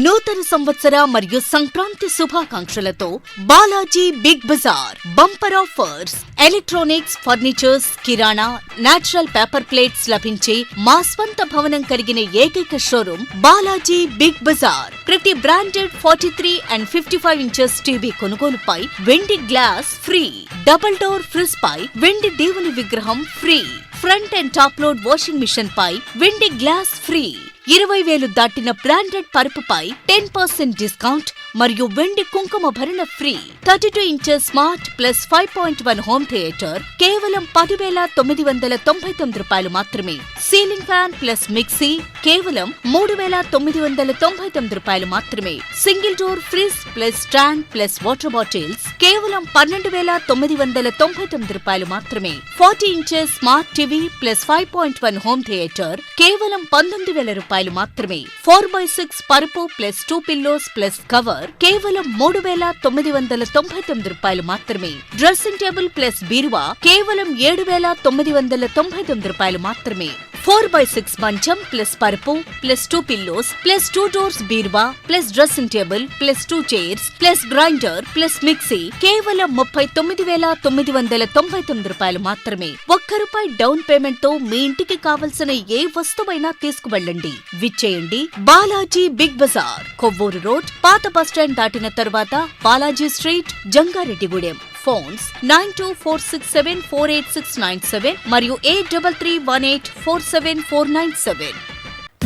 నూతన సంవత్సర మరియు సంక్రాంతి శుభాకాంక్షలతో Balaji Big Bazaar bumper offers. Electronics, furnitures, కిరాణా, నేచురల్ పేపర్ ప్లేట్స్ లభించే మా స్వంత భవనం కలిగిన ఏకైక షోరూమ్ బాలాజీ బిగ్ బజార్. ప్రతి బ్రాండెడ్ 43 and 55 ఇంచెస్ టీవీ కొనుగోలుపై వెండి glass free. Double door fridge పై వెండి దేవుని విగ్రహం free. Front and top load washing machine పై వెండి గ్లాస్ ఫ్రీ. 20,000 దాటిన బ్రాండెడ్ పరుపుపై 10% డిస్కౌంట్ మరియు వెండి కుంకుమ భరణ free. 32 inches smart plus 5.1 home theatre కేవలం 10,999 రూపాయలు మాత్రమే. సీలింగ్ ఫ్యాన్ ప్లస్ మిక్సీ కేవలం 3,999 రూపాయలు మాత్రమే. Single door fridge plus stand plus water bottles కేవలం 12,999 రూపాయలు మాత్రమే. 40 inches smart TV plus 5.1 home theatre కేవలం 19,000 రూపాయలు మాత్రమే. 4x6 పరుపు ప్లస్ 2 పిల్లోస్ ప్లస్ కవర్ కేవలం 3,999 రూపాయలు మాత్రమే. డ్రెస్సింగ్ టేబుల్ ప్లస్ బీరువా కేవలం 7,999 రూపాయలు మాత్రమే. 4x6 మంచం ప్లస్ పరుపు ప్లస్ 2 పిల్లోస్ ప్లస్ 2 డోర్స్ బీరువా plus dressing table plus 2 chairs plus grinder plus mixie కేవలం 39,999 రూపాయలు మాత్రమే. ₹1 డౌన్ పేమెంట్ తో మీ ఇంటికి కావలసిన ఏ వస్తువైనా తీసుకువెళ్ళండి. విచ్చేయండి బాలాజీ బిగ్ బజార్, కొవ్వూరు రోడ్, పాత బస్టాండ్ దాటిన తరువాత, బాలాజీ స్ట్రీట్, జంగారెడ్డిగూడెం. ఫోన్స్ 9246748697 మరియు 8331847497.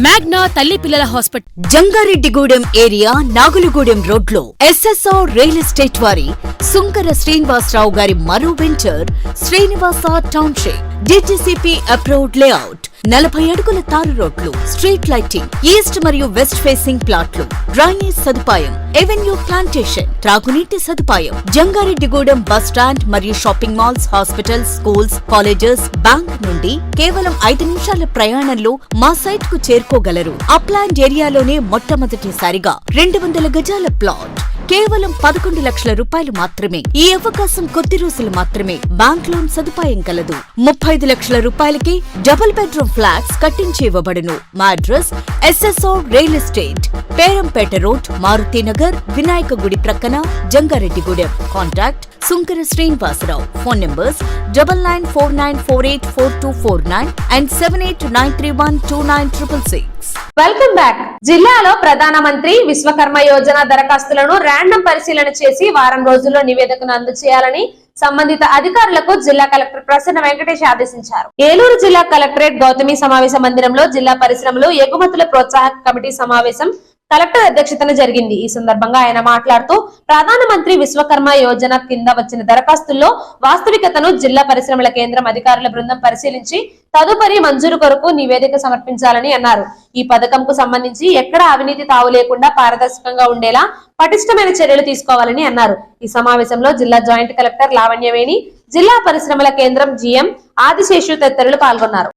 మ్యాగ్నా తల్లి పిల్లల హాస్పిటల్, జంగారెడ్డిగూడెం ఏరియా, నాగులగూడెం రోడ్లో SSR రియల్ ఎస్టేట్ వారి సుంకర శ్రీనివాసరావు గారి మరో venture Srinivasa township. DTCP approved layout. 40 అడుగుల తారు రోడ్లు, స్ట్రీట్ లైటింగ్, ఈస్ట్ మరియు వెస్ట్ ఫేసింగ్ ప్లాట్లు, డ్రైనేజ్ సదుపాయం, ఎవెన్యూ ప్లాంటేషన్, త్రాగునీటి సదుపాయం. జంగారెడ్డిగూడెం బస్ స్టాండ్ మరియు shopping malls, hospitals, schools, colleges, bank నుండి కేవలం 5 నిమిషాల ప్రయాణంలో మా సైట్ కు చేరుకోగలరు. అప్లాండ్ ఏరియాలోనే మొట్టమొదటిసారిగా 200 గజాల ప్లాట్ కేవలం 11 లక్షల రూపాయలు మాత్రమే. ఈ అవకాశం కొద్ది రోజులు మాత్రమే. బ్యాంక్ లోన్ సదుపాయం కలదు. 35 లక్షల రూపాయలకి డబుల్ బెడ్రూమ్ ఫ్లాట్స్ కట్టించి ఇవ్వబడును. మా address SSR real estate, Perampeta road, Marutinagar, Vinayaka గుడి ప్రక్కన, Jangareddygudem. Contact Sunkara Srinivasarao. Phone numbers 9949484249 and 7893129666. Welcome back. జిల్లాలో ప్రధానమంత్రి విశ్వకర్మ యోజన దరఖాస్తులను ర్యాండమ్ పరిశీలన చేసి వారం రోజుల్లో నివేదికను అందజేయాలని సంబంధిత అధికారులకు జిల్లా కలెక్టర్ ప్రసన్న వెంకటేష్ ఆదేశించారు. ఏలూరు జిల్లా కలెక్టరేట్ గౌతమి సమావేశ మందిరంలో జిల్లా పరిశ్రమలు ఎగుమతుల ప్రోత్సాహక కమిటీ సమావేశం కలెక్టర్ అధ్యక్షతన జరిగింది. ఈ సందర్భంగా ఆయన మాట్లాడుతూ ప్రధానమంత్రి విశ్వకర్మ యోజన కింద వచ్చిన దరఖాస్తుల్లో వాస్తవికతను జిల్లా పరిశ్రమల కేంద్రం అధికారుల బృందం పరిశీలించి తదుపరి మంజూరు కొరకు నివేదిక సమర్పించాలని అన్నారు. ఈ పథకంకు సంబంధించి ఎక్కడ అవినీతి తావు లేకుండా పారదర్శకంగా ఉండేలా పటిష్టమైన చర్యలు తీసుకోవాలని అన్నారు. ఈ సమావేశంలో జిల్లా జాయింట్ కలెక్టర్ లావణ్యవేణి, జిల్లా పరిశ్రమల కేంద్రం GM ఆదిశేషు తదితరులు పాల్గొన్నారు.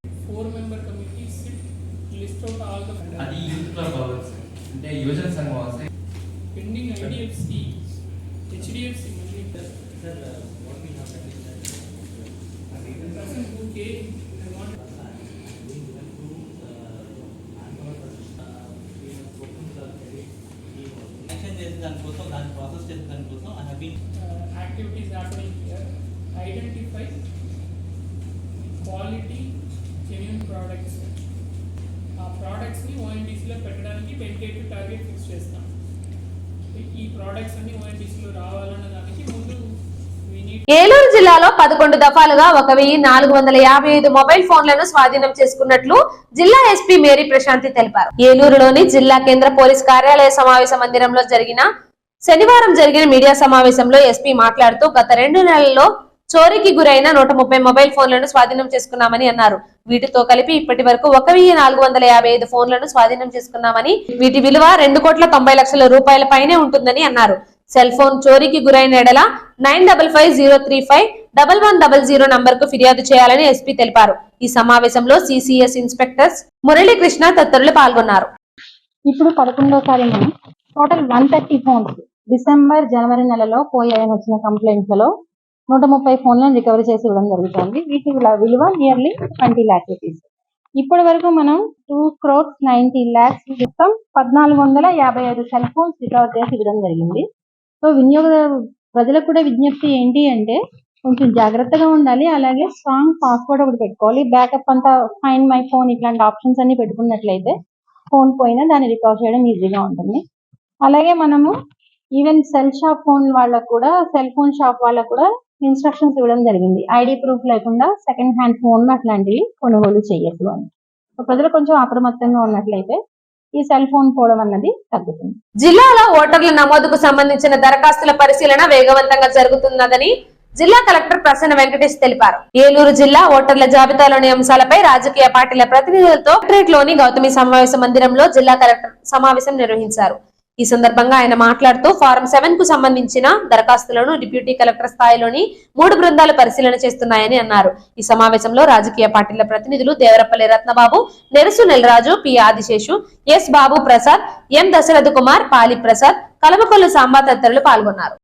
యువజన సంఘం వస్తే పెండింగ్ ఐడిఎఫ్సి హెచ్డిఎఫ్సి దానికోసం దాన్ని ప్రాసెస్ చేసే దానికోసం I have been activities happening here identify quality genuine products ఆ ప్రోడక్ట్స్ని ఓఎన్టీసీలో పెట్టడానికి టెంటేటివ్ టార్గెట్ ఫిక్స్ చేస్తాం. ఈ ప్రోడక్ట్స్ అన్ని ఓఎన్టీసీలో రావాలన్న దానికి ముందు ఏలూరు జిల్లాలో 11 దఫాలుగా 1455 మొబైల్ ఫోన్లను స్వాధీనం చేసుకున్నట్లు జిల్లా ఎస్పీ మేరీ ప్రశాంతి తెలిపారు. ఏలూరులోని జిల్లా కేంద్ర పోలీస్ కార్యాలయ సమావేశ మందిరంలో శనివారం జరిగిన మీడియా సమావేశంలో ఎస్పీ మాట్లాడుతూ గత 2 నెలల్లో చోరీకి గురైన 130 మొబైల్ ఫోన్లను స్వాధీనం చేసుకున్నామని అన్నారు. వీటితో కలిపి ఇప్పటి వరకు 1455 ఫోన్లను స్వాధీనం చేసుకున్నామని, వీటి విలువ 2,90,00,000 రూపాయల పైనే ఉంటుందని అన్నారు. సెల్ ఫోన్ చోరీకి గురైన ఎడల 9550351100 నంబర్ కు ఫిర్యాదు చేయాలని ఎస్పీ తెలిపారు. ఈ సమావేశంలో సిసిఎస్ ఇన్స్పెక్టర్స్ మురళీకృష్ణ తదితరులు పాల్గొన్నారు. ఇప్పుడు 11వ మనం టోటల్ 130 ఫోన్స్ డిసెంబర్ జనవరి నెలలో పోయాయని వచ్చిన కంప్లైంట్లలో 130 ఫోన్లను రికవరీ చేసి ఇవ్వడం జరుగుతుంది. వీటి విలువ నియర్లీ 20 lakh రూపీస్. ఇప్పటి వరకు మనం 2,90,00,000 మొత్తం 1,455 సెల్ ఫోన్స్ రికవర్ చేసి ఇవ్వడం జరిగింది. సో ప్రజలకు కూడా విజ్ఞప్తి ఏంటి అంటే కొంచెం జాగ్రత్తగా ఉండాలి. అలాగే స్ట్రాంగ్ పాస్వర్డ్ ఒకటి పెట్టుకోవాలి. బ్యాకప్ అంతా ఫైండ్ మై ఫోన్ ఇట్లాంటి ఆప్షన్స్ అన్ని పెట్టుకున్నట్లయితే ఫోన్ పోయినా దాన్ని రికవర్ చేయడం ఈజీగా ఉంటుంది. అలాగే మనము ఈవెన్ సెల్ షాప్ ఫోన్ వాళ్ళకు కూడా సెల్ ఫోన్ షాప్ వాళ్ళకు కూడా ఇన్స్ట్రక్షన్స్ ఇవ్వడం జరిగింది. ఐడి ప్రూఫ్ లేకుండా సెకండ్ హ్యాండ్ ఫోన్ అట్లాంటివి కొనుగోలు చేయొద్దు అని. ప్రజలు కొంచెం అప్రమత్తంగా ఉన్నట్లయితే ఈ సెల్ ఫోన్ పోవడం అన్నది తగ్గుతుంది. జిల్లాలో ఓటర్ల నమోదుకు సంబంధించిన దరఖాస్తుల పరిశీలన వేగవంతంగా జరుగుతున్నదని జిల్లా కలెక్టర్ ప్రసన్న వెంకటేష్ తెలిపారు. ఏలూరు జిల్లా ఓటర్ల జాబితాలోని అంశాలపై రాజకీయ పార్టీల ప్రతినిధులతో కలెక్టరేట్ లోని గౌతమి సమావేశ మందిరంలో జిల్లా కలెక్టర్ సమావేశం నిర్వహించారు. ఈ సందర్భంగా ఆయన మాట్లాడుతూ ఫారం 7 కు సంబంధించిన దరఖాస్తులను డిప్యూటీ కలెక్టర్ స్థాయిలోని 3 బృందాలు పరిశీలన చేస్తున్నాయని అన్నారు. ఈ సమావేశంలో రాజకీయ పార్టీల ప్రతినిధులు దేవరపల్లి రత్నబాబు, నెరసు నెలరాజు, పి ఆదిశేషు, ఎస్ బాబు ప్రసాద్, ఎం దశరథ్ కుమార్, పాలి ప్రసాద్, కలమకొల్లు సాంబా తదితరులు పాల్గొన్నారు.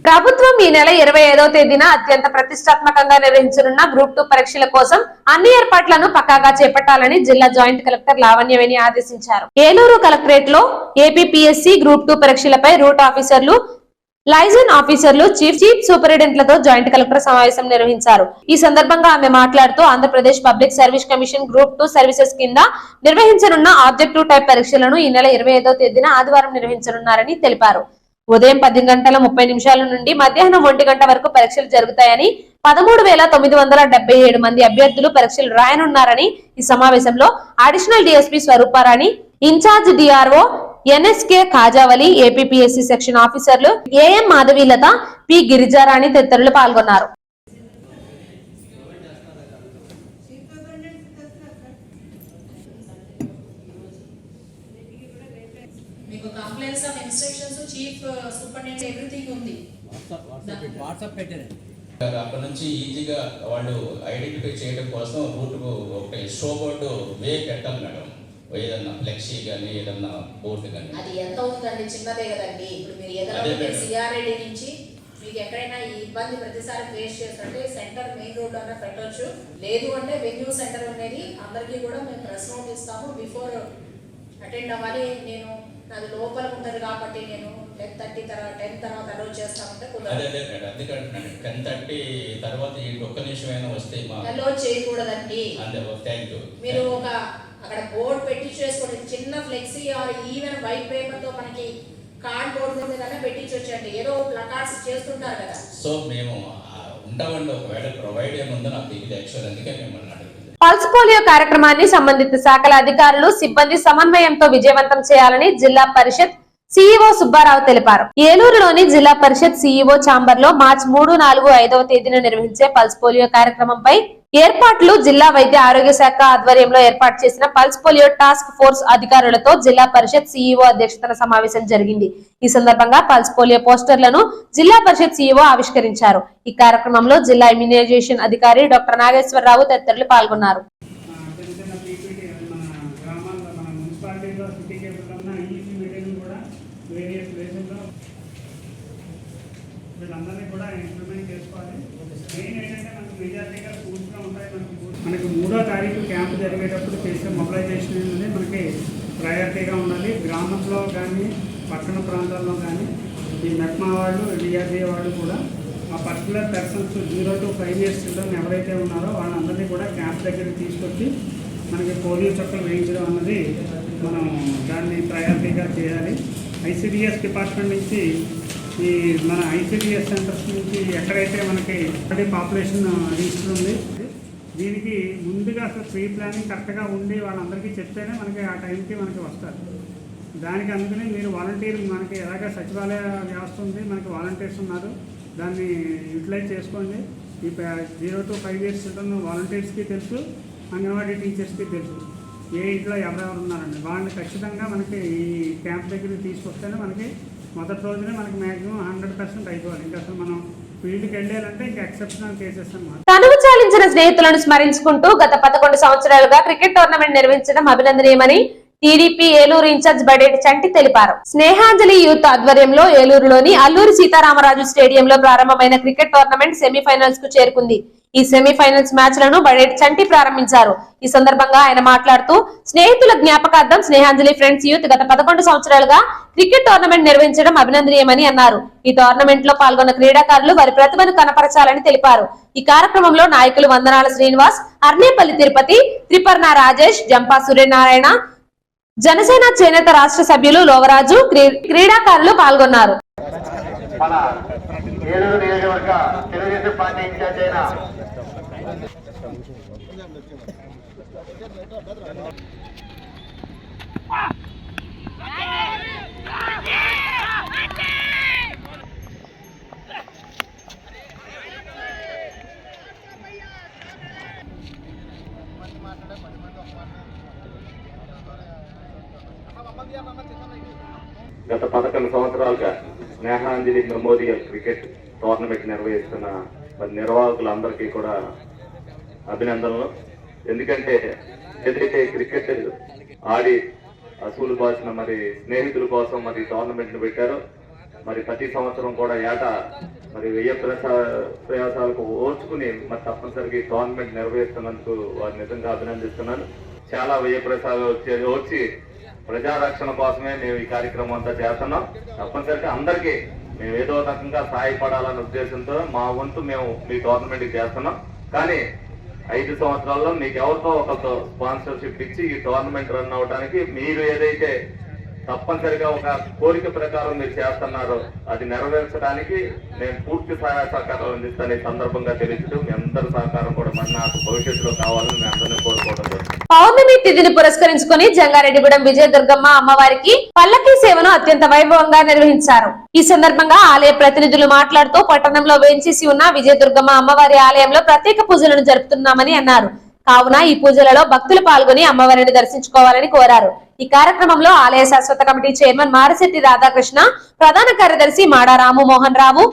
ప్రభుత్వం ఈ నెల 25వ తేదీన అత్యంత ప్రతిష్టాత్మకంగా నిర్వహించనున్న గ్రూప్ 2 పరీక్షల కోసం అన్ని ఏర్పాట్లను పక్కాగా చేపట్టాలని జిల్లా జాయింట్ కలెక్టర్ లావణ్యవేణి ఆదేశించారు. ఏలూరు కలెక్టరేట్ లో ఏపీపీఎస్సీ గ్రూప్ 2 పరీక్షలపై రూట్ ఆఫీసర్లు, లైజన్ ఆఫీసర్లు, చీఫ్ సూపరింటెండెంట్లతో జాయింట్ కలెక్టర్ సమావేశం నిర్వహించారు. ఈ సందర్భంగా ఆమె మాట్లాడుతూ Andhra Pradesh public service commission group 2 services కింద నిర్వహించనున్న ఆబ్జెక్టివ్ టైప్ పరీక్షలను ఈ నెల 25వ తేదీన ఆదివారం నిర్వహించనున్నారని తెలిపారు. ఉదయం 10:30 నుండి మధ్యాహ్నం 1 గంట వరకు పరీక్షలు జరుగుతాయని, 13,977 మంది అభ్యర్థులు పరీక్షలు రాయనున్నారని ఈ సమావేశంలో additional DSP Swarooparani, in charge DRO NSK Khajavali, APPSC section ఆఫీసర్లు ఏఎం మాధవీలత, పి గిరిజారాణి తదితరులు పాల్గొన్నారు. మీకు complaints of instructions chief superintendent everything ఉంది. వాట్సాప్ పెట్టారు. అక్కడ నుంచి ఈజీగా వాళ్ళు ఐడెంటిఫై చేయడం కోసం రూట్ ఒకటి షో బోర్డు వే పెట్టాలి మేడం. ఏదన్నా ఫ్లెక్సీ కానీ ఏదన్నా బోర్డు కానీ అది ఎంత అవుతుందండి? చిన్నదే కదండి. ఇప్పుడు మీరు ఏదైనా సిఆర్ఐడి నుంచి మీకు ఎక్కడైనా ఈ ఇబ్బంది ప్రతిసారి ఫేస్ చేస్తుంటే సెంటర్ మెయిన్ రోడ్ అన్న పెట్టవచ్చు. లేదు అంటే వెన్యూ సెంటర్ అనేది అందరికీ కూడా మేము ప్రెస్ నోట్ ఇస్తాము. బిఫోర్ అటెండ్ అవ్వాలి. నేను నాది లోపల ఉంటుంది కాబట్టి నేను 10:30 తర్వాత అలౌ చేస్తామంటే అందుకంటే 10:30 తర్వాత ఒక్క నిమిషమైనా వస్తే అలౌ చేయకూడదండి. మీరు ఒక అక్కడ బోర్డు పెట్టి చేసుకోండి. చిన్న flexi or even white paper తో మనకి కార్డ్ బోర్డు మీదనే పెట్టించొచ్చండి. ఏదో ప్లకార్డ్స్ చేస్తుంటారు కదా. సో మేము ఉండవండి. ఒకవేళ ప్రొవైడ్ ఏముందో నాకు తెలియదు యాక్చువల్. అందుకే మేము పల్స్ పోలియో కార్యక్రమాన్ని సంబంధిత శాఖల అధికారులు, సిబ్బంది సమన్వయంతో విజయవంతం చేయాలని జిల్లా పరిషత్ సీఈఓ సుబ్బారావు తెలిపారు. ఏలూరులోని జిల్లా పరిషత్ సీఈఓ ఛాంబర్ లో మార్చి 3, 4, 5వ తేదీన నిర్వహించే పల్స్ పోలియో కార్యక్రమంపై ఏర్పాట్లు జిల్లా వైద్య ఆరోగ్య శాఖ ఆధ్వర్యంలో ఏర్పాటు చేసిన పల్స్ పోలియో టాస్క్ ఫోర్స్ అధికారులతో జిల్లా పరిషత్ సీఈఓ అధ్యక్షతన సమావేశం జరిగింది. ఈ సందర్భంగా పల్స్ పోలియో పోస్టర్లను జిల్లా పరిషత్ సీఈఓ ఆవిష్కరించారు. ఈ కార్యక్రమంలో జిల్లా ఇమ్యునైజేషన్ అధికారి డాక్టర్ నాగేశ్వరరావు తదితరులు పాల్గొన్నారు. మనకి 3వ తారీఖు క్యాంప్ జరిగేటప్పుడు చేసే మొబిలైజేషన్ అనేది మనకి ప్రయారిటీగా ఉండాలి. గ్రామంలో కానీ పట్టణ ప్రాంతాల్లో కానీ ఈ మెప్మా వాళ్ళు డిఆర్డీఏ వాళ్ళు కూడా ఆ particular persons 0 to 5 years children ఎవరైతే ఉన్నారో వాళ్ళందరినీ కూడా క్యాంప్ దగ్గరికి తీసుకొచ్చి మనకి పోలియో చుక్కలు వేయించడం అన్నది మనం దాన్ని ప్రయారిటీగా చేయాలి. ఐసిడిఎస్ డిపార్ట్మెంట్ నుంచి ఈ మన ఐసిడిఎస్ సెంటర్స్ నుంచి ఎక్కడైతే మనకి పాపులేషన్ రిజిస్టర్ ఉంది దీనికి ముందుగా అసలు ప్రీ ప్లానింగ్ కరెక్ట్గా ఉండి వాళ్ళందరికీ చెప్తేనే మనకి ఆ టైంకి మనకి వస్తారు. దానికి అందుకని మీరు వాలంటీర్ మనకి ఎలాగ సచివాలయ వ్యవస్థ ఉంది, మనకి వాలంటీర్స్ ఉన్నారు, దాన్ని యూటిలైజ్ చేసుకోండి. ఈ 0 to 5 years చిల్డ్రన్ వాలంటీర్స్కి తెలుసు, అంగన్వాడీ టీచర్స్కి తెలుసు ఏ ఇంట్లో ఎవరెవరు ఉన్నారండి. వాళ్ళని ఖచ్చితంగా మనకి ఈ క్యాంప్ దగ్గరికి తీసుకొస్తేనే మనకి మొదటి రోజునే మనకి మ్యాక్సిమం 100% అయిపోవాలి. ఇంకా అసలు మనం ఫీల్డ్కి వెళ్ళాలంటే ఇంకా ఎక్సెప్షనల్ కేసెస్ అన్నమాట. తనువు చాలించిన స్నేహితులను స్మరించుకుంటూ గత 11 సంవత్సరాలుగా క్రికెట్ టోర్నమెంట్ నిర్వహించడం అభినందనీయమని టీడీపీ ఏలూరు ఇన్ఛార్జ్ బడేటి చంటి తెలిపారు. స్నేహాంజలి యూత్ ఆధ్వర్యంలో ఏలూరులోని అల్లూరి సీతారామరాజు స్టేడియంలో ప్రారంభమైన క్రికెట్ టోర్నమెంట్ సెమీఫైనల్స్ కు చేరుకుంది. ఈ సెమీఫైనల్స్ మ్యాచ్ లను బడేటి చంటి ప్రారంభించారు. ఈ సందర్భంగా ఆయన మాట్లాడుతూ స్నేహితుల జ్ఞాపకార్థం స్నేహాంజలి ఫ్రెండ్స్ యూత్ గత 11 సంవత్సరాలుగా క్రికెట్ టోర్నమెంట్ నిర్వహించడం అభినందనీయమని అన్నారు. ఈ టోర్నమెంట్ లో పాల్గొన్న క్రీడాకారులు వారి ప్రతిభను కనపరచాలని తెలిపారు. ఈ కార్యక్రమంలో నాయకులు వందనాల శ్రీనివాస్, అర్నేపల్లి తిరుపతి, త్రిపర్ణ రాజేష్, జంపా సూర్యనారాయణ, జనసేన చేనేత రాష్ట్ర సభ్యులు లోవరాజు, క్రీడాకారులు పాల్గొన్నారు. ఏలూరు నియోజకవర్గ తెలుగుదేశం పార్టీ ఇన్ఛార్జ్ అయిన గత 11 సంవత్సరాలుగా స్నేహాంజలి మెమోరియల్ క్రికెట్ టోర్నమెంట్ నిర్వహిస్తున్న మరి నిర్వాహకులందరికీ కూడా అభినందనలు. ఎందుకంటే ఏదైతే క్రికెట్ ఆడి అసూలు బాసిన మరి స్నేహితుల కోసం మరి టోర్నమెంట్ను పెట్టారో మరి ప్రతి సంవత్సరం కూడా ఏటా మరి 1000 ప్రయాసాలకు ఓర్చుకుని మరి తప్పనిసరిగా ఈ టోర్నమెంట్ నిర్వహిస్తున్నందుకు వారు నిజంగా అభినందిస్తున్నాను. చాలా 1000 ప్రయాసాలు ఓర్చి ప్రజారక్షణ కోసమే మేము ఈ కార్యక్రమం అంతా చేస్తున్నాం. తప్పనిసరిగా అందరికీ మేము ఏదో రకంగా సహాయపడాలనే ఉద్దేశంతో మా వంతు మేము మీ టోర్నమెంట్కి చేస్తున్నాం. కానీ 5 సంవత్సరాల్లో మీకు ఎవరితో ఒకరితో స్పాన్సర్షిప్ ఇచ్చి ఈ టోర్నమెంట్ రన్ అవడానికి మీరు ఏదైతే తప్పనిసరిగా ఒక కోరిక ప్రకారం మీరు చేస్తున్నారో అది నెరవేర్చడానికి నేను పూర్తి సహాయ సహకారాలు అందిస్తాను. ఈ సందర్భంగా తెలుస్తూ మీ అందరి సహకారం కూడా మరి నాకు భవిష్యత్తులో కావాలని మేము అందరినీ కోరుకోవడం జరుగుతుంది. పౌర్ణమి తిథిని పురస్కరించుకుని జంగారెడ్డిగూడెం విజయదుర్గమ్మ అమ్మవారికి పల్లకీ సేవను అత్యంత వైభవంగా నిర్వహించారు. ఈ సందర్భంగా ఆలయ ప్రతినిధులు మాట్లాడుతూ పట్టణంలో వేంచేసి ఉన్న విజయదుర్గమ్మ అమ్మవారి ఆలయంలో ప్రత్యేక పూజలను జరుపుతున్నామని అన్నారు. కావున ఈ పూజలలో భక్తులు పాల్గొని అమ్మవారిని దర్శించుకోవాలని కోరారు. ఈ కార్యక్రమంలో ఆలయ శాశ్వత కమిటీ చైర్మన్ మారిశెట్టి రాధాకృష్ణ, ప్రధాన కార్యదర్శి మాడా రామమోహన్ రావు,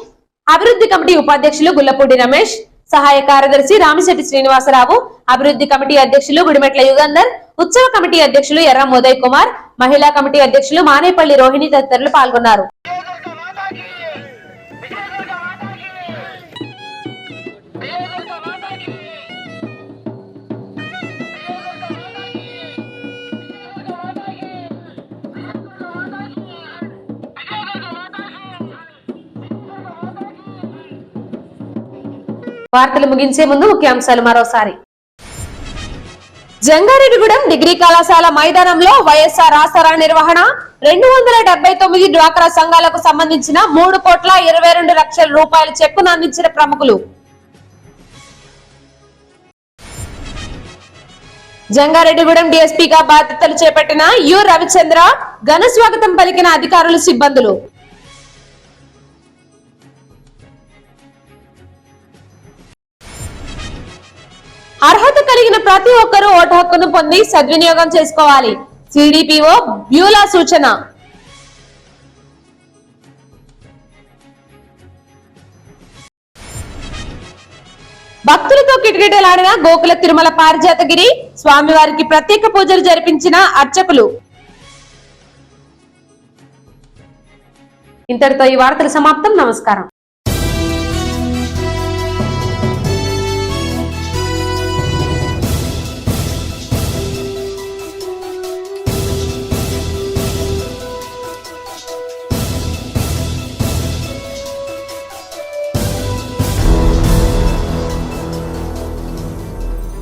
అభివృద్ధి కమిటీ ఉపాధ్యక్షులు గుల్లపూడి రమేష్, సహాయ కార్యదర్శి రామిశెట్టి శ్రీనివాసరావు, అభివృద్ధి కమిటీ అధ్యక్షులు గుడిమెట్ల యుగంధర్, ఉత్సవ కమిటీ అధ్యక్షులు ఎర్ర మోదయ్ కుమార్, మహిళా కమిటీ అధ్యక్షులు మానేపల్లి రోహిణి తదితరులు పాల్గొన్నారు. వార్తలు ముగించే ముందు ముఖ్యాంశాలు మరోసారి. జంగారెడ్డిగూడెం డిగ్రీ కళాశాల మైదానంలో వైఎస్ఆర్ ఆసరా నిర్వహణ, 279 డ్వాక్రా సంఘాలకు సంబంధించిన 3,22 రూపాయల చెక్కును అందించిన ప్రముఖులు. జంగారెడ్డిగూడెం డీఎస్పీగా బాధ్యతలు చేపట్టిన యు రవిచంద్ర ఘన స్వాగతం పలికిన అధికారులు, సిబ్బందులు. అర్హత కలిగిన ప్రతి ఒక్కరూ ఓటు హక్కును పొంది సద్వినియోగం చేసుకోవాలి. సిడిపిఓ బ్యూలా సూచన. భక్తులతో కిటకిటలాడిన గోకుల తిరుమల పారిజాతగిరి, స్వామివారికి ప్రత్యేక పూజలు జరిపించిన అర్చకులు. ఇంతటితో ఈ వార్తలు సమాప్తం. నమస్కారం.